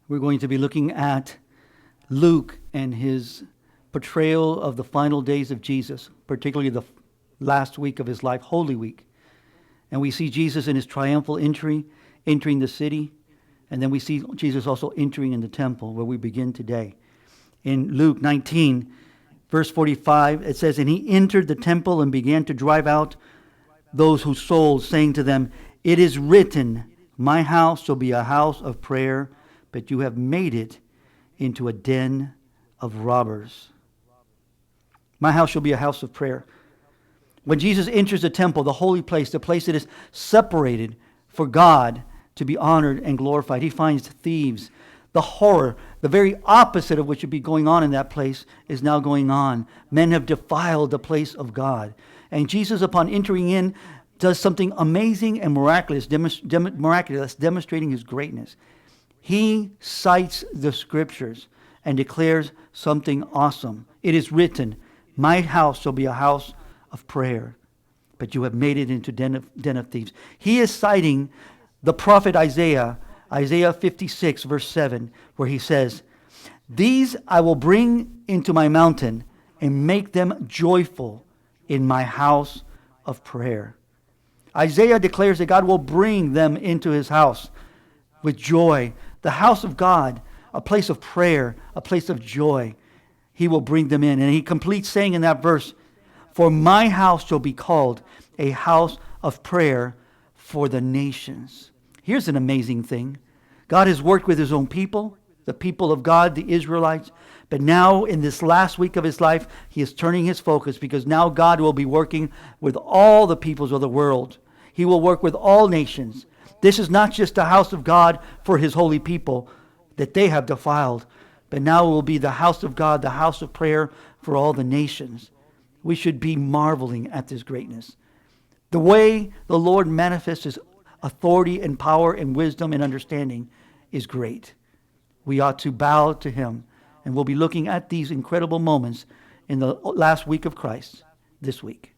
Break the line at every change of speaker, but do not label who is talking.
We're going to be looking at Luke and his portrayal of the final days of Jesus, particularly the last week of his life, Holy Week. And we see Jesus in his triumphal entry, entering the city. And then we see Jesus also entering in the temple, where we begin today. In Luke 19, verse 45, it says, "And he entered the temple and began to drive out those who sold, saying to them, 'It is written, my house shall be a house of prayer, but you have made it into a den of robbers.'" My house shall be a house of prayer. When Jesus enters the temple, the holy place, the place that is separated for God to be honored and glorified, he finds thieves. The horror, the very opposite of what should be going on in that place, is now going on. Men have defiled the place of God. And Jesus, upon entering in, does something amazing and miraculous, demonstrating his greatness. He cites the scriptures and declares something awesome. It is written, "My house shall be a house of prayer, but you have made it into den of thieves." He is citing the prophet Isaiah 56, verse 7, where he says, "These I will bring into my mountain and make them joyful in my house of prayer." Isaiah declares that God will bring them into his house with joy. The house of God, a place of prayer, a place of joy. He will bring them in. And he completes saying in that verse, "For my house shall be called a house of prayer for the nations." Here's an amazing thing. God has worked with his own people, the people of God, the Israelites. But now in this last week of his life, he is turning his focus, because now God will be working with all the peoples of the world. He will work with all nations. This is not just a house of God for his holy people that they have defiled, but now it will be the house of God, the house of prayer for all the nations. We should be marveling at this greatness. The way the Lord manifests his authority and power and wisdom and understanding is great. We ought to bow to him. And we'll be looking at these incredible moments in the last week of Christ this week.